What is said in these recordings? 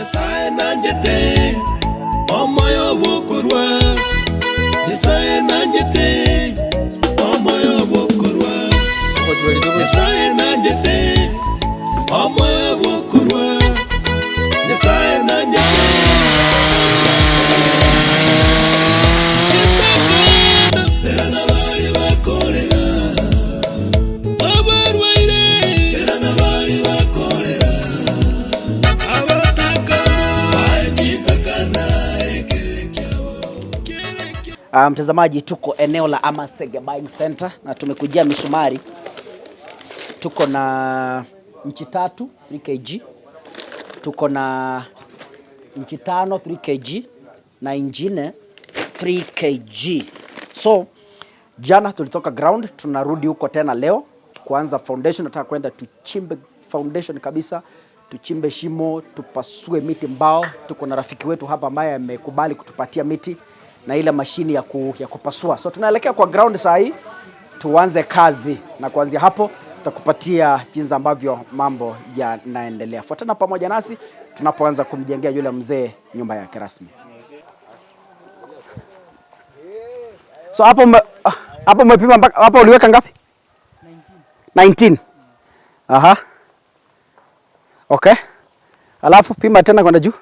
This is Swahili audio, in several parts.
Saena njete omoyo bukurwa Saena njete omoyo bukurwa Saena njete omoyo bukurwa Saena njete Tera na bali bakolera Abarwaire Tera na bali bakolera Mtazamaji, tuko eneo la Amasege Buying Center na tumekujia misumari. Tuko na inchi 3 3 kg, tuko na inchi 5 3 kg na ingine 3 kg. So jana tulitoka ground, tunarudi huko tena leo kuanza foundation. Nataka kwenda tuchimbe foundation kabisa, tuchimbe shimo, tupasue miti mbao. Tuko na rafiki wetu hapa ambaye amekubali kutupatia miti na ile mashini ya kupasua. So tunaelekea kwa ground saa hii tuanze kazi, na kuanzia hapo tutakupatia jinsi ambavyo mambo yanaendelea. Fuatana pamoja nasi tunapoanza kumjengea yule mzee nyumba yake rasmi. So hapo umepima mpaka hapo uliweka ngapi? 19. Aha. Okay. Alafu pima tena kwenda juu.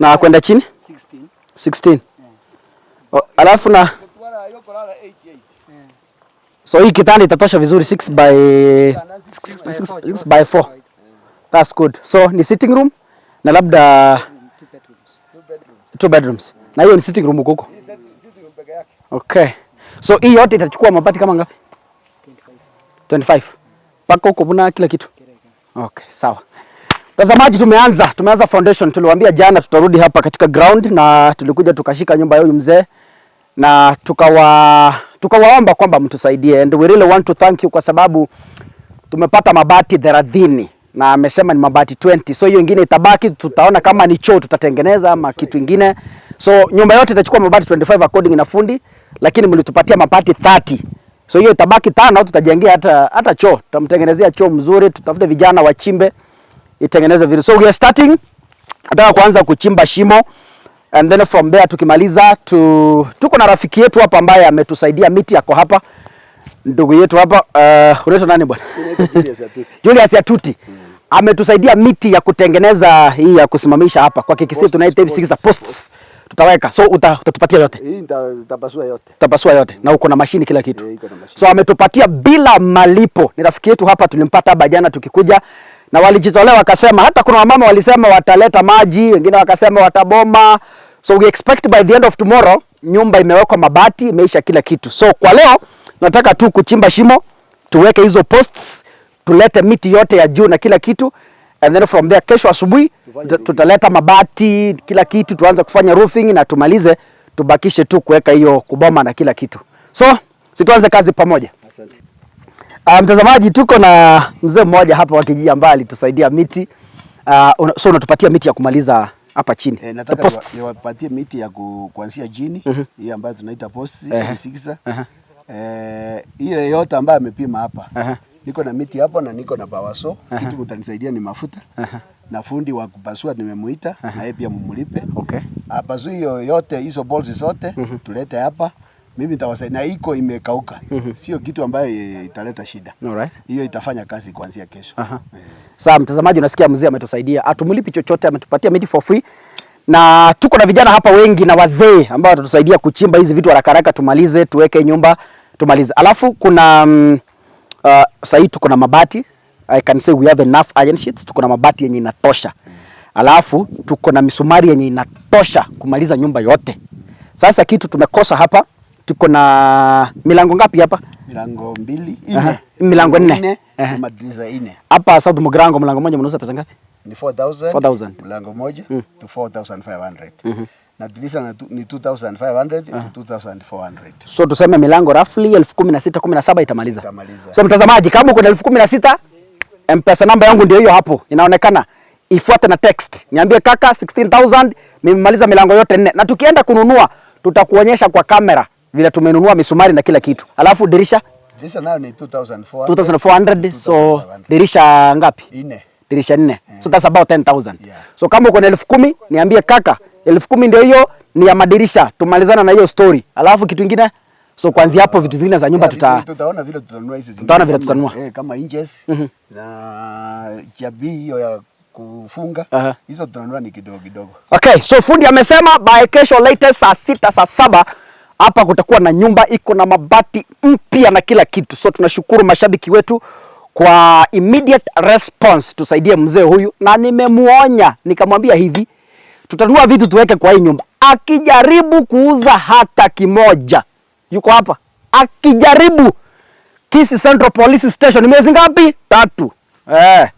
Na kwenda chini 16. Oh, alafu na so hii kitanda itatosha vizuri 6 by 4. That's good. So ni sitting room na labda 2 bedrooms. Na hiyo ni sitting room huko. Okay. So hii yote itachukua mabati kama ngapi? 25. Paka huko kuna kila kitu. Okay, sawa. Tazamaji, tumeanza foundation. Tuliwaambia jana tutarudi hapa katika ground, na tulikuja tukashika nyumba ya huyu mzee na tukawaomba kwamba mtusaidie, and we really want to thank you kwa sababu tumepata mabati 30 na amesema ni mabati 20. So hiyo nyingine itabaki, tutaona kama ni choo tutatengeneza ama kitu kingine. So nyumba yote itachukua mabati 25 according na fundi, lakini mlitupatia mabati 30. So hiyo itabaki 5, tutajengea hata choo. Tutamtengenezea choo mzuri, tutafute vijana wachimbe itengeneze vizuri. So we are starting, nataka kuanza kuchimba shimo, and then from there tukimaliza tuko na rafiki yetu hapa ambaye ametusaidia miti yako hapa. Ndugu yetu hapa unaitwa nani bwana? Julius Yatuti. Ametusaidia miti ya kutengeneza hii ya kusimamisha hapa. Kwa kikisi tunaita hivi 6 posts. Tutaweka. So utatupatia yote. Hii nitabasua yote. Tabasua yote. Na uko na mashini kila kitu. So ametupatia bila malipo. Ni rafiki yetu hapa, tulimpata hapa jana tukikuja. Na walijitolea wakasema, hata kuna wamama walisema wataleta maji, wengine wakasema wataboma. So we expect by the end of tomorrow nyumba imewekwa mabati, imeisha kila kitu. So kwa leo nataka tu kuchimba shimo, tuweke hizo posts, tulete miti yote ya juu na kila kitu, and then from there kesho asubuhi tutaleta mabati, kila kitu, tuanze kufanya roofing na tumalize, tubakishe tu kuweka hiyo kuboma na kila kitu. So tuanze kazi pamoja. Asante. Mtazamaji, tuko na mzee mmoja hapa wa kijiji ambaye alitusaidia miti. So unatupatia miti ya kumaliza hapa chini. Nataka niwapatie miti ya kuanzia chini, hii ambayo tunaita posts, sikisa. Ile yote ambayo amepima hapa. Niko na miti hapo na niko na bawaso. Kitu mtanisaidia ni mafuta. Na fundi wa kupasua nimemuita, na yeye pia mumulipe. Okay. Pasua hiyo yote, hizo balls zote tulete hapa. Mimi nitawasaidia, na iko imekauka. Sio kitu ambayo italeta shida. Alright. Hiyo itafanya kazi kuanzia kesho. Sasa mtazamaji, unasikia mzee ametusaidia. Atumulipi chochote, ametupatia miti for free. Na tuko na vijana hapa wengi na wazee ambao watatusaidia kuchimba hizi vitu haraka haraka, tumalize, tuweke nyumba, tumalize. Alafu kuna sasa tuko na mabati. I can say we have enough iron sheets. Tuko na mabati yenye inatosha. Alafu tuko na misumari yenye inatosha kumaliza nyumba yote. Sasa kitu tumekosa hapa, tuko na milango ngapi hapa? Milango 2, 4. Milango 4. Madirisha 4. Hapa South Mugrango mlango mmoja mnauza pesa ngapi? Ni 4,000. 4,000. Mlango moja to 4,500. Na dirisha ni 2,500 to 2,400. So tuseme milango roughly 16,000 17 itamaliza. Itamaliza. So mtazamaji, kama uko na 16,000, M-Pesa namba yangu ndio hiyo hapo. Inaonekana. Ifuate na text. Niambie kaka 16,000 nimemaliza milango yote 4. Na tukienda kununua tutakuonyesha kwa kamera vile tumenunua misumari na kila kitu. Alafu dirisha Dirisha nayo ni 2400. 2400. So dirisha ngapi? 4. Dirisha 4. So that's about 10,000. Yeah. So kama uko na 10,000 niambie kaka, 10,000 ndio hiyo ni ya madirisha. Tumalizana na hiyo story. Alafu kitu kingine, so kuanzia hapo vitu zingine za nyumba tutaona vile tutanunua hizi zingine. Tutaona vile tutanunua. Kama hinges na jabi hiyo ya kufunga. Hizo tutanunua ni kidogo kidogo. Okay, so fundi amesema by kesho latest saa 6 saa 7 hapa kutakuwa na nyumba iko na mabati mpya na kila kitu. So tunashukuru mashabiki wetu kwa immediate response, tusaidie mzee huyu, na nimemuonya nikamwambia hivi, tutanunua vitu tuweke kwa hii nyumba. Akijaribu kuuza hata kimoja, yuko hapa, akijaribu Kisii Central Police Station miezi ngapi? 3.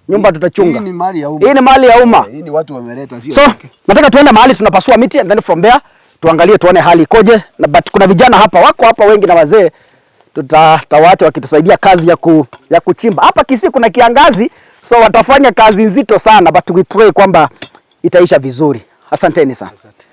Nyumba tutachunga. Hii ni mali ya umma. Hii ni mali ya umma. Hii ni watu wameleta, sio. So, nataka tuende mahali tunapasua miti and then from there tuangalie tuone hali ikoje. Na but kuna vijana hapa wako hapa wengi na wazee, tutawaacha wakitusaidia kazi ya kuchimba. Hapa Kisii kuna kiangazi, so watafanya kazi nzito sana, but we pray kwamba itaisha vizuri. Asanteni sana. Asante.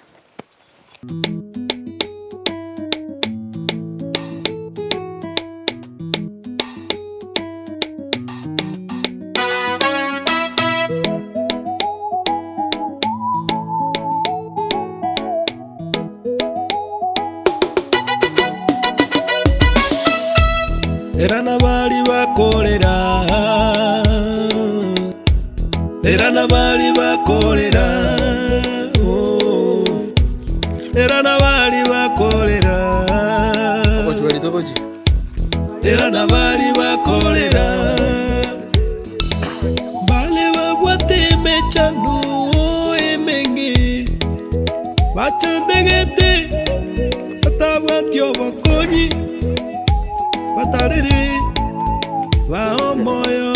Era nabali bakolera, era nabali bakolera, era nabali bakolera, era nabali bakolera, bale babwate mechano emenge, bachandegete, batabwatyo bakonyi, batarere wa moyo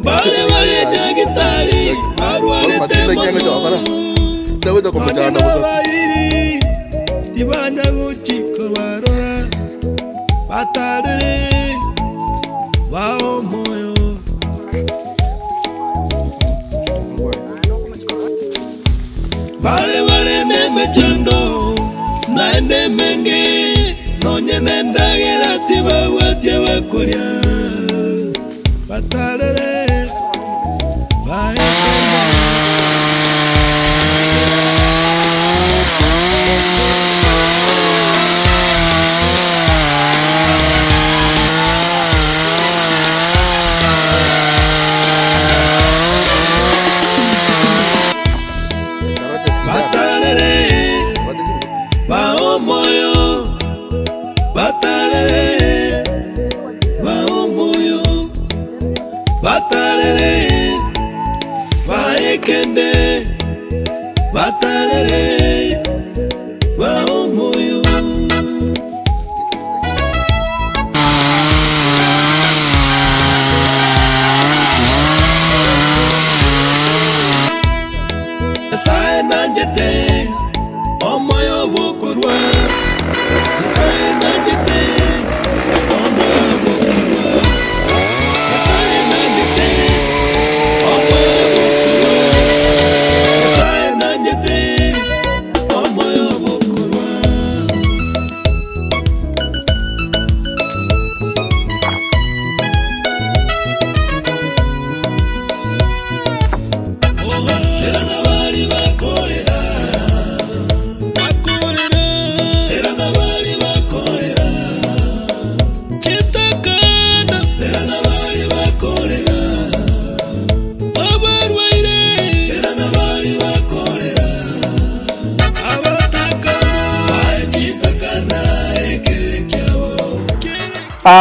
bale bale nyagitari barwale temano taweza kumjana bairi tibanya guchiko barora batarere wa moyo bale bale nemechando naende menge nonye nendagera tibagwatie bakuria batarere bae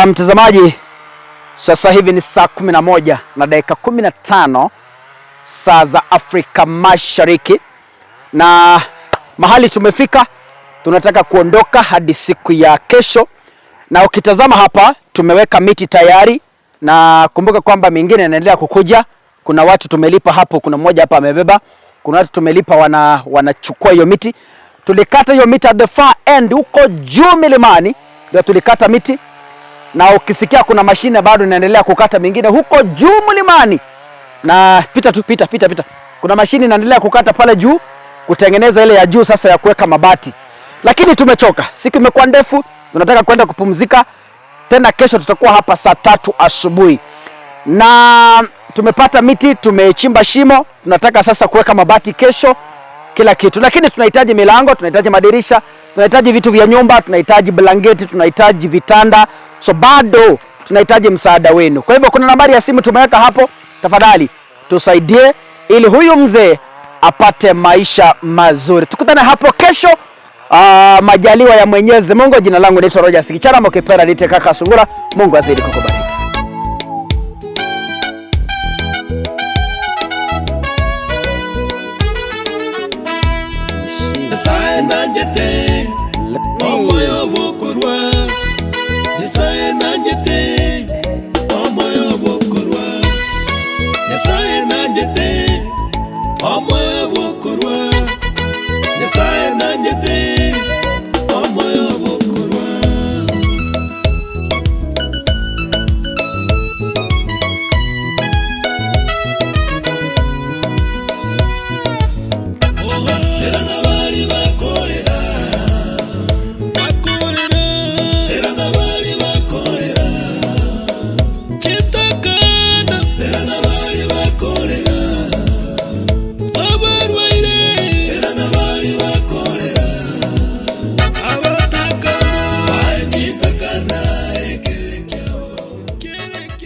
Mtazamaji, sasa hivi ni saa 11 na dakika 15 saa za Afrika Mashariki, na mahali tumefika tunataka kuondoka hadi siku ya kesho. Na ukitazama hapa tumeweka miti tayari, na kumbuka kwamba mingine inaendelea kukuja. Kuna watu tumelipa hapo, kuna mmoja hapa amebeba, kuna watu tumelipa wanachukua hiyo miti. Tulikata hiyo miti at the far end huko juu milimani, ndio tulikata miti. Na ukisikia kuna mashine bado inaendelea kukata mingine huko juu mlimani. Na pita. Kuna mashine inaendelea kukata pale juu. kutengeneza ile ya juu sasa ya kuweka mabati. Lakini tumechoka, siku imekuwa ndefu, tunataka kwenda kupumzika. Tena kesho tutakuwa hapa saa 3 asubuhi. Na tumepata miti, tumechimba shimo, tunataka sasa kuweka mabati kesho, kila kitu. Lakini tunahitaji milango, tunahitaji madirisha, tunahitaji vitu vya nyumba, tunahitaji blanketi, tunahitaji vitanda. So bado tunahitaji msaada wenu. Kwa hivyo kuna nambari ya simu tumeweka hapo, tafadhali tusaidie ili huyu mzee apate maisha mazuri. Tukutane hapo kesho, majaliwa ya Mwenyezi Mungu. Jina langu naitwa Roger Sikichara, mkipenda niite Kaka Sungura. Mungu azidi kukubariki. Nyasaye nanjete omoyo bokorwa, Nyasaye nanjete omoyo bokorwa, Nyasaye nanjete